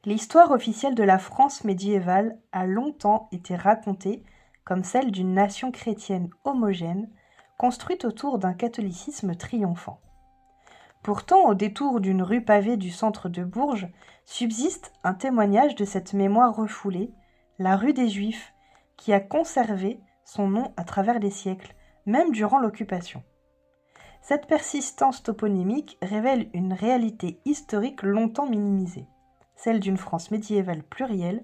L'histoire officielle de la France médiévale a longtemps été racontée comme celle d'une nation chrétienne homogène, construite autour d'un catholicisme triomphant. Pourtant, au détour d'une rue pavée du centre de Bourges, subsiste un témoignage de cette mémoire refoulée, la rue des Juifs, qui a conservé son nom à travers les siècles, même durant l'occupation. Cette persistance toponymique révèle une réalité historique longtemps minimisée, celle d'une France médiévale plurielle,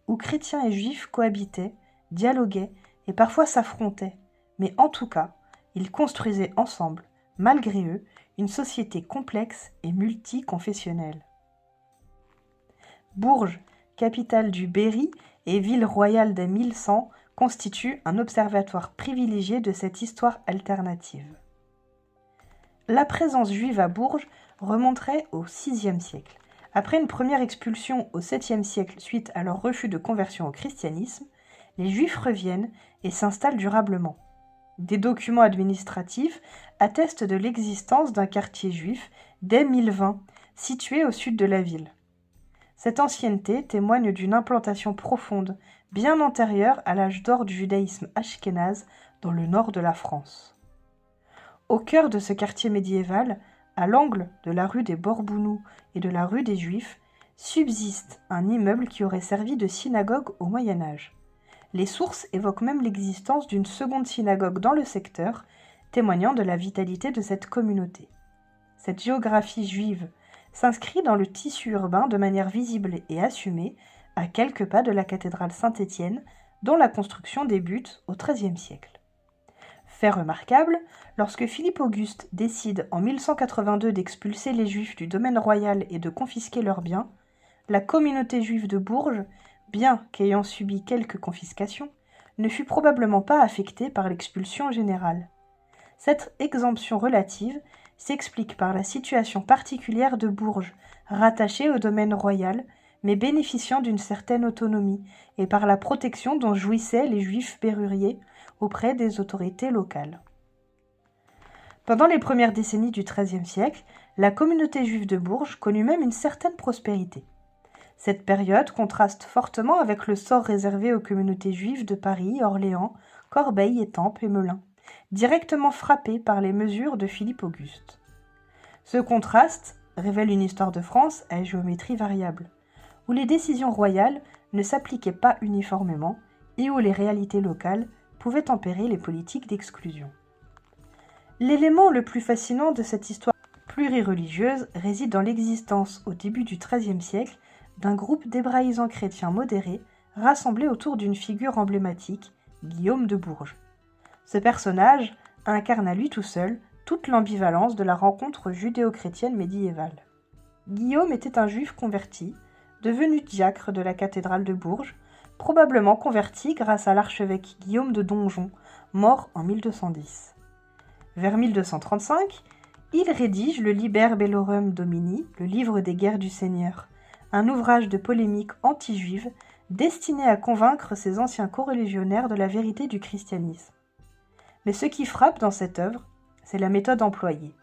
où chrétiens et juifs cohabitaient, dialoguaient et parfois s'affrontaient, mais en tout cas, ils construisaient ensemble, malgré eux, une société complexe et multiconfessionnelle. Bourges, capitale du Berry et ville royale des 1100, constitue un observatoire privilégié de cette histoire alternative. La présence juive à Bourges remonterait au VIe siècle. Après une première expulsion au 7e siècle suite à leur refus de conversion au christianisme, les Juifs reviennent et s'installent durablement. Des documents administratifs attestent de l'existence d'un quartier juif dès 1020, situé au sud de la ville. Cette ancienneté témoigne d'une implantation profonde, bien antérieure à l'âge d'or du judaïsme ashkénaze dans le nord de la France. Au cœur de ce quartier médiéval, à l'angle de la rue des Borbounous et de la rue des Juifs, subsiste un immeuble qui aurait servi de synagogue au Moyen Âge. Les sources évoquent même l'existence d'une seconde synagogue dans le secteur, témoignant de la vitalité de cette communauté. Cette géographie juive s'inscrit dans le tissu urbain de manière visible et assumée, à quelques pas de la cathédrale Saint-Étienne, dont la construction débute au XIIIe siècle. Fait remarquable, lorsque Philippe Auguste décide en 1182 d'expulser les Juifs du domaine royal et de confisquer leurs biens, la communauté juive de Bourges, bien qu'ayant subi quelques confiscations, ne fut probablement pas affectée par l'expulsion générale. Cette exemption relative s'explique par la situation particulière de Bourges, rattachée au domaine royal, mais bénéficiant d'une certaine autonomie, et par la protection dont jouissaient les Juifs berruriers auprès des autorités locales. Pendant les premières décennies du XIIIe siècle, la communauté juive de Bourges connut même une certaine prospérité. Cette période contraste fortement avec le sort réservé aux communautés juives de Paris, Orléans, Corbeil, Étampes et Melun, directement frappées par les mesures de Philippe Auguste. Ce contraste révèle une histoire de France à géométrie variable, où les décisions royales ne s'appliquaient pas uniformément et où les réalités locales pouvaient tempérer les politiques d'exclusion. L'élément le plus fascinant de cette histoire plurireligieuse réside dans l'existence, au début du XIIIe siècle, d'un groupe d'hébraïsants chrétiens modérés rassemblés autour d'une figure emblématique, Guillaume de Bourges. Ce personnage incarne à lui tout seul toute l'ambivalence de la rencontre judéo-chrétienne médiévale. Guillaume était un juif converti, devenu diacre de la cathédrale de Bourges, probablement converti grâce à l'archevêque Guillaume de Donjon, mort en 1210. Vers 1235, il rédige le Liber Bellorum Domini, le livre des guerres du Seigneur, un ouvrage de polémique anti-juive destiné à convaincre ses anciens coreligionnaires de la vérité du christianisme. Mais ce qui frappe dans cette œuvre, c'est la méthode employée.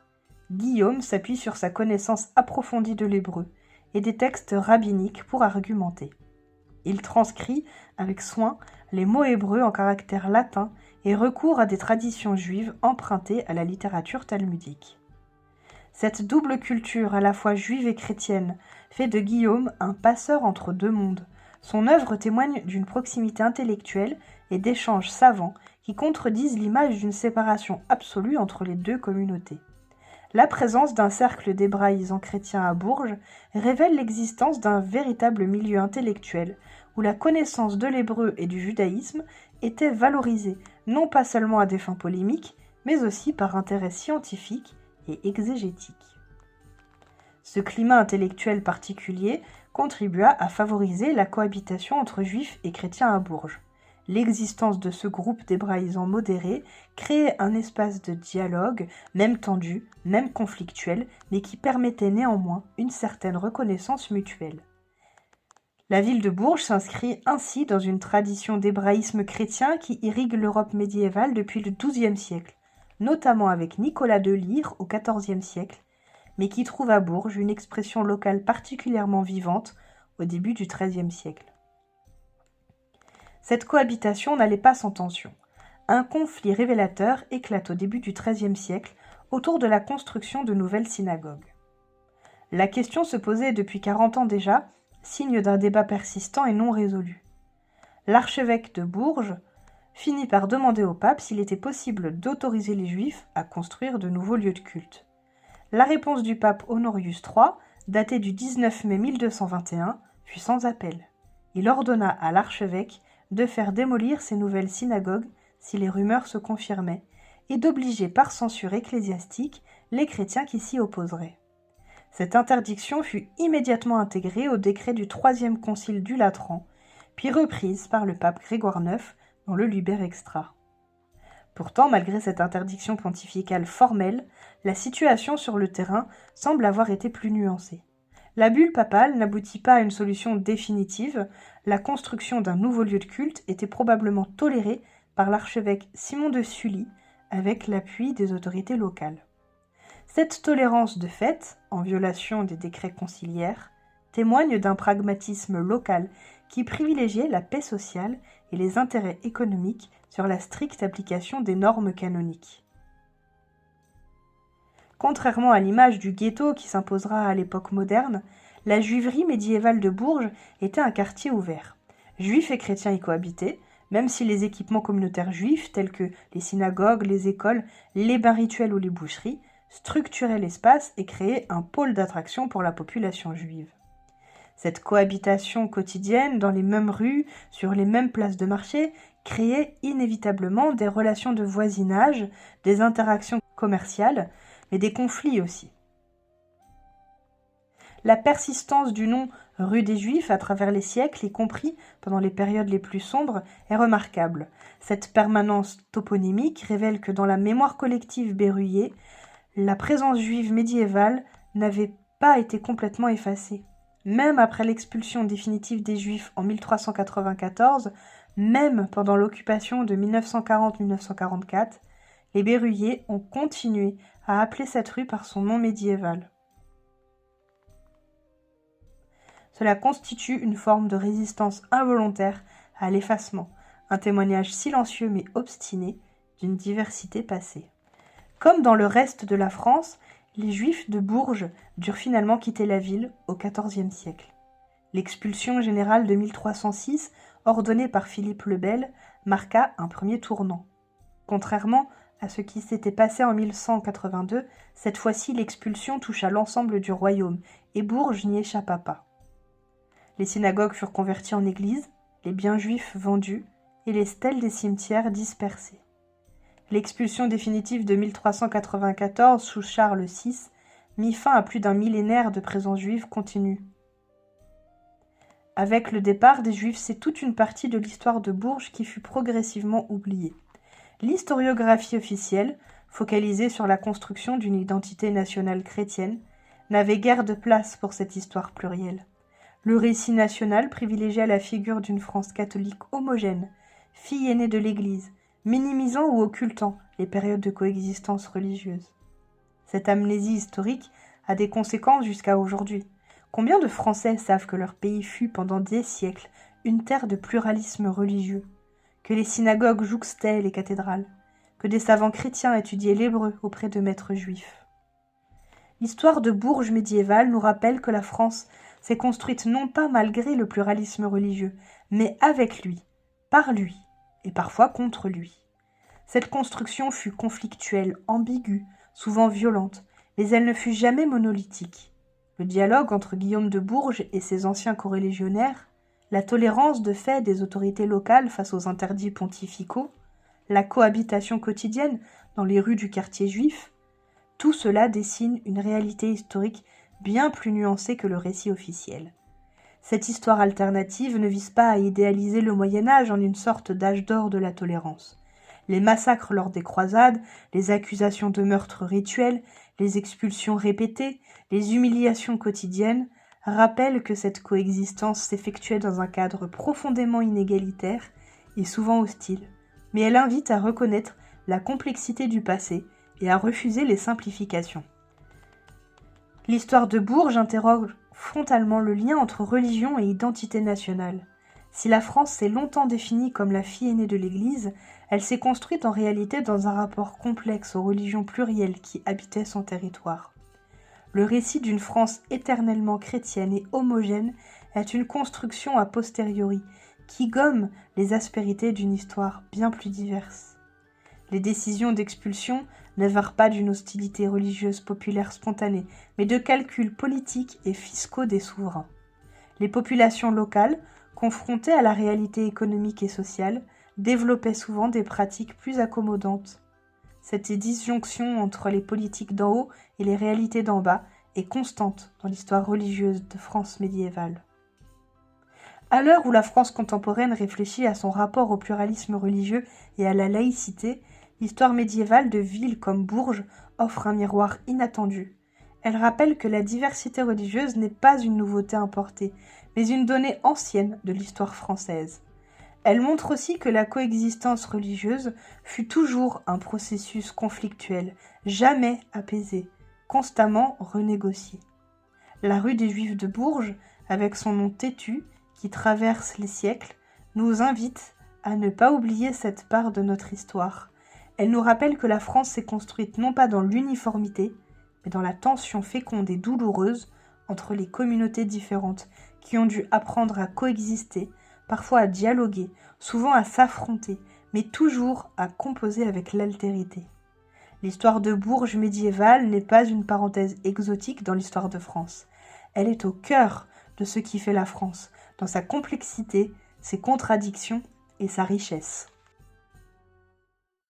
Guillaume s'appuie sur sa connaissance approfondie de l'hébreu et des textes rabbiniques pour argumenter. Il transcrit avec soin les mots hébreux en caractères latins et recourt à des traditions juives empruntées à la littérature talmudique. Cette double culture à la fois juive et chrétienne fait de Guillaume un passeur entre deux mondes. Son œuvre témoigne d'une proximité intellectuelle et d'échanges savants qui contredisent l'image d'une séparation absolue entre les deux communautés. La présence d'un cercle d'hébraïsants chrétiens à Bourges révèle l'existence d'un véritable milieu intellectuel où la connaissance de l'hébreu et du judaïsme était valorisée non pas seulement à des fins polémiques, mais aussi par intérêt scientifique et exégétique. Ce climat intellectuel particulier contribua à favoriser la cohabitation entre juifs et chrétiens à Bourges. L'existence de ce groupe d'hébraïsants modérés créait un espace de dialogue, même tendu, même conflictuel, mais qui permettait néanmoins une certaine reconnaissance mutuelle. La ville de Bourges s'inscrit ainsi dans une tradition d'hébraïsme chrétien qui irrigue l'Europe médiévale depuis le XIIe siècle, notamment avec Nicolas de Lyre au XIVe siècle, mais qui trouve à Bourges une expression locale particulièrement vivante au début du XIIIe siècle. Cette cohabitation n'allait pas sans tension. Un conflit révélateur éclate au début du XIIIe siècle autour de la construction de nouvelles synagogues. La question se posait depuis 40 ans déjà, signe d'un débat persistant et non résolu. L'archevêque de Bourges finit par demander au pape s'il était possible d'autoriser les Juifs à construire de nouveaux lieux de culte. La réponse du pape Honorius III, datée du 19 mai 1221, fut sans appel. Il ordonna à l'archevêque de faire démolir ces nouvelles synagogues si les rumeurs se confirmaient, et d'obliger par censure ecclésiastique les chrétiens qui s'y opposeraient. Cette interdiction fut immédiatement intégrée au décret du Troisième Concile du Latran, puis reprise par le pape Grégoire IX dans le Liber Extra. Pourtant, malgré cette interdiction pontificale formelle, la situation sur le terrain semble avoir été plus nuancée. La bulle papale n'aboutit pas à une solution définitive, la construction d'un nouveau lieu de culte était probablement tolérée par l'archevêque Simon de Sully, avec l'appui des autorités locales. Cette tolérance de fait, en violation des décrets conciliaires, témoigne d'un pragmatisme local qui privilégiait la paix sociale et les intérêts économiques sur la stricte application des normes canoniques. Contrairement à l'image du ghetto qui s'imposera à l'époque moderne, la juiverie médiévale de Bourges était un quartier ouvert. Juifs et chrétiens y cohabitaient, même si les équipements communautaires juifs tels que les synagogues, les écoles, les bains rituels ou les boucheries structuraient l'espace et créaient un pôle d'attraction pour la population juive. Cette cohabitation quotidienne dans les mêmes rues, sur les mêmes places de marché, créait inévitablement des relations de voisinage, des interactions commerciales, mais des conflits aussi. La persistance du nom rue des Juifs à travers les siècles, y compris pendant les périodes les plus sombres, est remarquable. Cette permanence toponymique révèle que dans la mémoire collective berruyée, la présence juive médiévale n'avait pas été complètement effacée. Même après l'expulsion définitive des Juifs en 1394, même pendant l'occupation de 1940-1944, les Berruyers ont continué à appeler cette rue par son nom médiéval. Cela constitue une forme de résistance involontaire à l'effacement, un témoignage silencieux mais obstiné d'une diversité passée. Comme dans le reste de la France, les Juifs de Bourges durent finalement quitter la ville au XIVe siècle. L'expulsion générale de 1306, ordonnée par Philippe le Bel, marqua un premier tournant. Contrairement à ce qui s'était passé en 1182, cette fois-ci l'expulsion toucha l'ensemble du royaume, et Bourges n'y échappa pas. Les synagogues furent converties en églises, les biens juifs vendus, et les stèles des cimetières dispersées. L'expulsion définitive de 1394 sous Charles VI mit fin à plus d'un millénaire de présence juive continue. Avec le départ des Juifs, c'est toute une partie de l'histoire de Bourges qui fut progressivement oubliée. L'historiographie officielle, focalisée sur la construction d'une identité nationale chrétienne, n'avait guère de place pour cette histoire plurielle. Le récit national privilégiait la figure d'une France catholique homogène, fille aînée de l'Église, minimisant ou occultant les périodes de coexistence religieuse. Cette amnésie historique a des conséquences jusqu'à aujourd'hui. Combien de Français savent que leur pays fut pendant des siècles une terre de pluralisme religieux, que les synagogues jouxtaient les cathédrales, que des savants chrétiens étudiaient l'hébreu auprès de maîtres juifs. L'histoire de Bourges médiévale nous rappelle que la France s'est construite non pas malgré le pluralisme religieux, mais avec lui, par lui, et parfois contre lui. Cette construction fut conflictuelle, ambiguë, souvent violente, mais elle ne fut jamais monolithique. Le dialogue entre Guillaume de Bourges et ses anciens corélégionnaires, la tolérance de fait des autorités locales face aux interdits pontificaux, la cohabitation quotidienne dans les rues du quartier juif, tout cela dessine une réalité historique bien plus nuancée que le récit officiel. Cette histoire alternative ne vise pas à idéaliser le Moyen-Âge en une sorte d'âge d'or de la tolérance. Les massacres lors des croisades, les accusations de meurtres rituels, les expulsions répétées, les humiliations quotidiennes rappellent que cette coexistence s'effectuait dans un cadre profondément inégalitaire et souvent hostile, mais elle invite à reconnaître la complexité du passé et à refuser les simplifications. L'histoire de Bourges interroge frontalement le lien entre religion et identité nationale. Si la France s'est longtemps définie comme la fille aînée de l'Église, elle s'est construite en réalité dans un rapport complexe aux religions plurielles qui habitaient son territoire. Le récit d'une France éternellement chrétienne et homogène est une construction a posteriori qui gomme les aspérités d'une histoire bien plus diverse. Les décisions d'expulsion ne vinrent pas d'une hostilité religieuse populaire spontanée, mais de calculs politiques et fiscaux des souverains. Les populations locales, confrontées à la réalité économique et sociale, développaient souvent des pratiques plus accommodantes. Cette disjonction entre les politiques d'en haut et les réalités d'en bas est constante dans l'histoire religieuse de France médiévale. À l'heure où la France contemporaine réfléchit à son rapport au pluralisme religieux et à la laïcité, l'histoire médiévale de villes comme Bourges offre un miroir inattendu. Elle rappelle que la diversité religieuse n'est pas une nouveauté importée, mais une donnée ancienne de l'histoire française. Elle montre aussi que la coexistence religieuse fut toujours un processus conflictuel, jamais apaisé, constamment renégocié. La rue des Juifs de Bourges, avec son nom têtu, qui traverse les siècles, nous invite à ne pas oublier cette part de notre histoire. Elle nous rappelle que la France s'est construite non pas dans l'uniformité, mais dans la tension féconde et douloureuse entre les communautés différentes qui ont dû apprendre à coexister, parfois à dialoguer, souvent à s'affronter, mais toujours à composer avec l'altérité. L'histoire de Bourges médiévale n'est pas une parenthèse exotique dans l'histoire de France. Elle est au cœur de ce qui fait la France, dans sa complexité, ses contradictions et sa richesse.